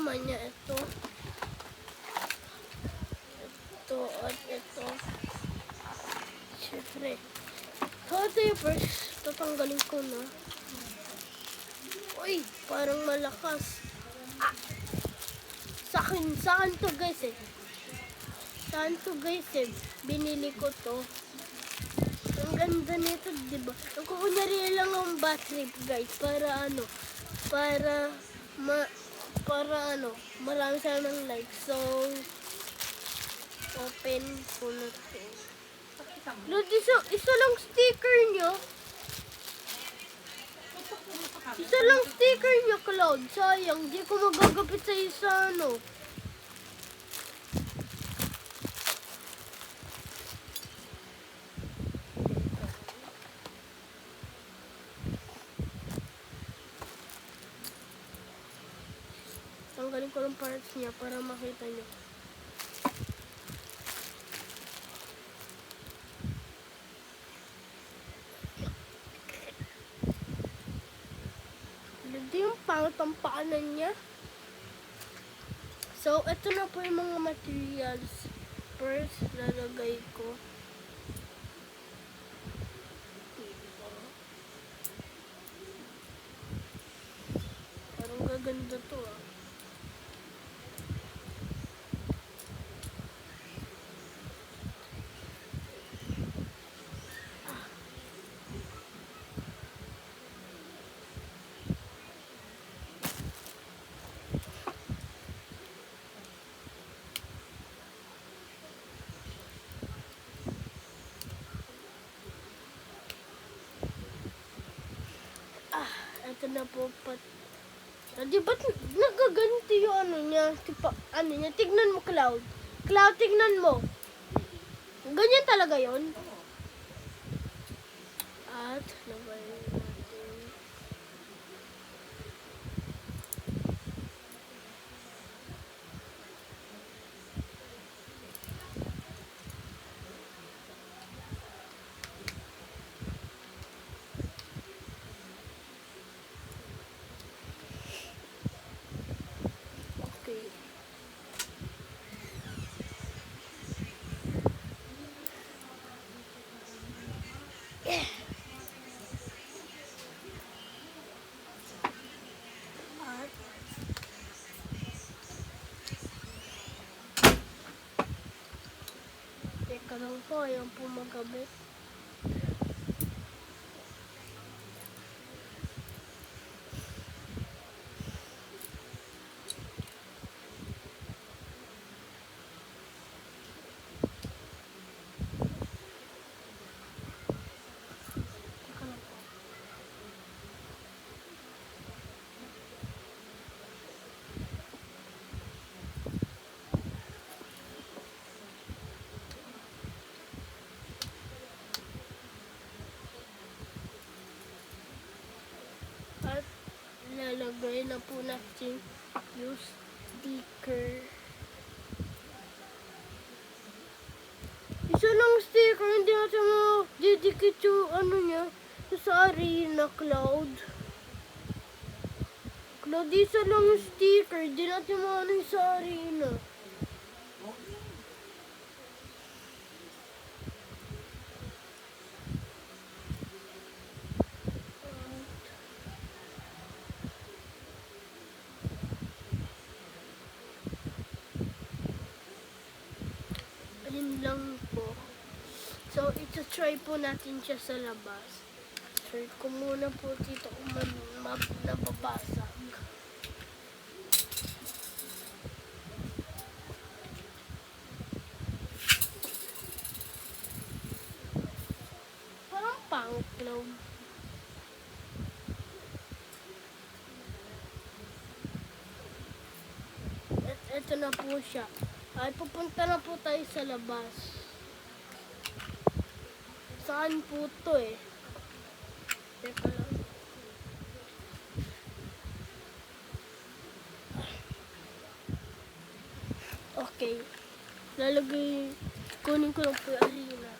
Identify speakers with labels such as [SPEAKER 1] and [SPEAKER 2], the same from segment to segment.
[SPEAKER 1] naman niya ito. Ito at ito. Siyempre. So, ito yung first. Tatanggalin ko na. Uy, parang malakas. Ah! Saan to guys eh. Saan to guys eh. Binili ko to. Ang ganda nito, diba? Kukunyari lang ang battery guys. Para ano. Para marami siya ng like. So, open ko na to. Lord, isa lang sticker nyo. Isa lang sticker nyo, Cloud. Sayang, di ko magagapit sa isa, ano. Tanggalin ko ng parts niya para makita nyo. Hindi yung pangtampanan niya. So, ito na po yung mga materials. First, lalagay ko. Parang gaganda to ah. Ito na po di ba't nagaganti yung ano niya? Tipo, ano niya? Tignan mo, Cloud. Cloud, tignan mo. Ganyan talaga yon. At, lagay natin. Teka lang po, ayaw po magkabit. At lalagay na po natin yung sticker. Isa lang sticker, hindi natin didikit yung ano niya sa arena, Cloud. Cloud, isa lang yung sticker, hindi natin maano sa arena. Lang po. So, ito-try po natin siya sa labas. Try ko muna po dito kung nababasag. Parang pangklog. Ito na po siya. Ay, pupunta na po tayo sa labas. Saan po to eh? Teka lang. Okay. Kunin ko lang po yung arena.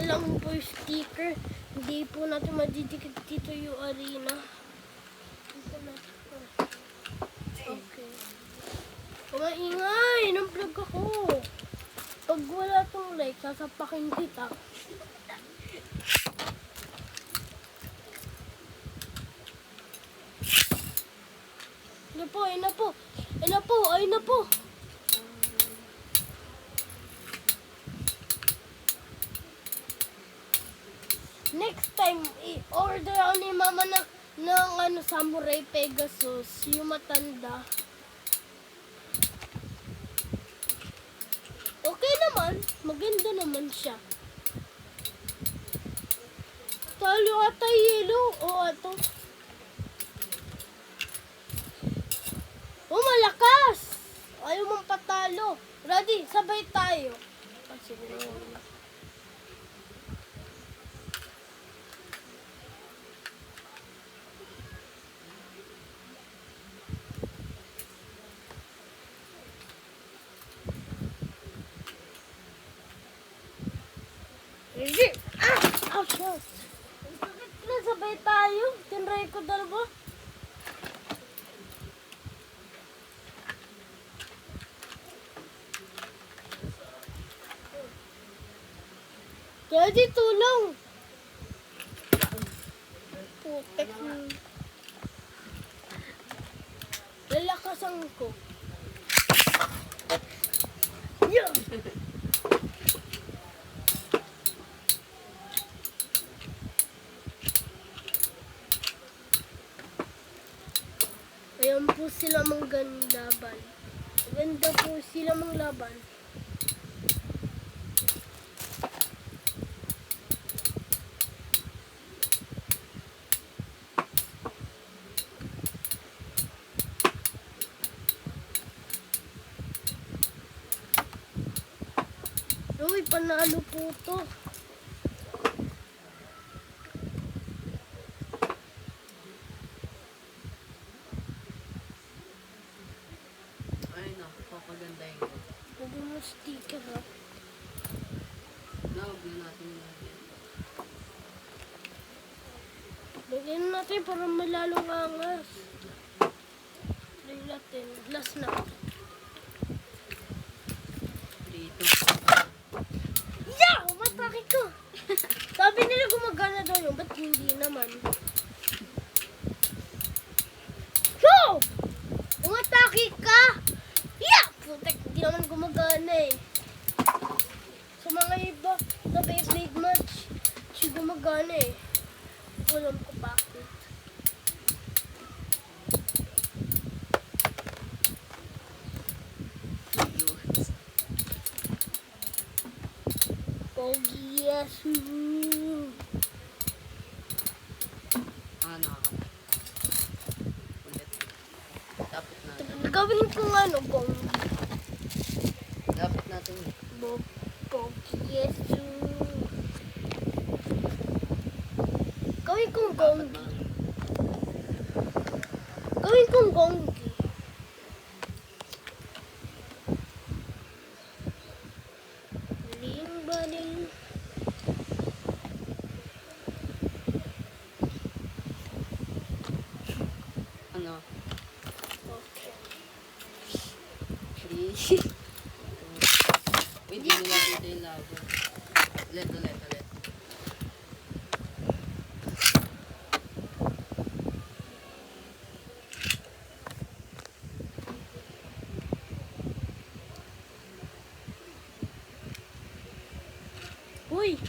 [SPEAKER 1] lang po yung sticker. Hindi po natin madidikit dito yung arena. Okay. Kumaingay! Nang-vlog ako. Pag wala tong like, sasapakin kita. Ayun po, ayun na po. Ayun na po, ayun na po. Next time, i-order ako ni Mama ng Samurai Pegasus, yung matanda. Okay naman, maganda naman siya. Talo ata yellow, o ato. Oh, malakas! Ayaw mong patalo. Ready, sabay tayo. Siguro. Ready? Ah! Oh, shit. Bakit na sabay tayo? Tinry ko dalawa. Ready, tulong. Putek. Lalakasan ko. Yeah! Ayan po sila manggandaban. Ganda po sila manglaban. Uy, panalo po to.
[SPEAKER 2] Ay na, papagandahin ko.
[SPEAKER 1] Huwag mo sticker ha.
[SPEAKER 2] Lawag na natin yan.
[SPEAKER 1] Lagyan natin para malalong angas. Try natin. Last na.
[SPEAKER 2] Dito.
[SPEAKER 1] Yeah! Umatake ko! Sabi nila gumagana daw yun. Ba't hindi naman? So! Umatake ka! Yeah! Putek, hindi naman gumagana eh. Sa mga iba, sa Beyblade match, siya gumagana eh. Alam ko bakit. Pogi, yes.
[SPEAKER 2] Ah, nakaka. Ulit. Dapat natin.
[SPEAKER 1] Gawin ko nga no, Pogi.
[SPEAKER 2] Dapat natin.
[SPEAKER 1] Pogi, yes. Gawin kong gongi. Gawin kong gongi. Ling-baling.
[SPEAKER 2] Ano?
[SPEAKER 1] Okay.
[SPEAKER 2] 3. Wait, hindi nila dito yung labo. Ulit.
[SPEAKER 1] Uy!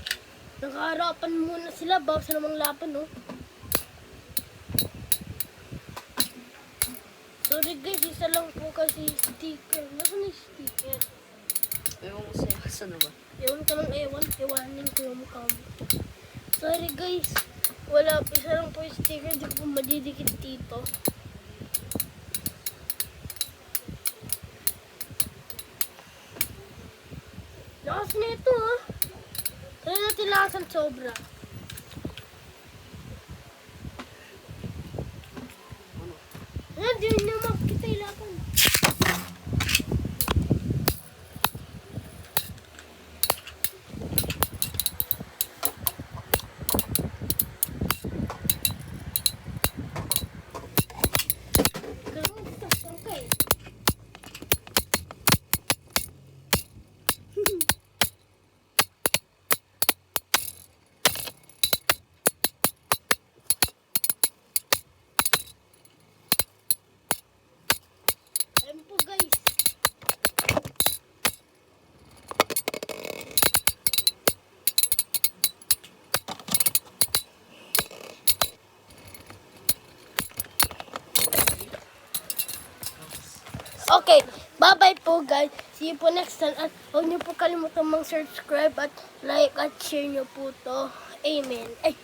[SPEAKER 1] Nakaharapan muna sila. Bawas na namang laban, no? Sorry guys, isa lang po kasi sticker. Nasaan yung sticker?
[SPEAKER 2] Ewan ko sa'yo. Saan na ba?
[SPEAKER 1] Ewan ka ng ewan. Ewanin ko yung mukha mo. Sorry guys. Wala po. Isa lang po yung sticker. Di ko madidikit dito. Lakas na ito ha. Try natin lakasan sobra.
[SPEAKER 2] Ano?
[SPEAKER 1] Di nyo makikita yung laban. Okay, bye-bye po guys. See you po next time. At huwag niyo po kalimutan mag-subscribe at like at share niyo po to. Amen. Ay,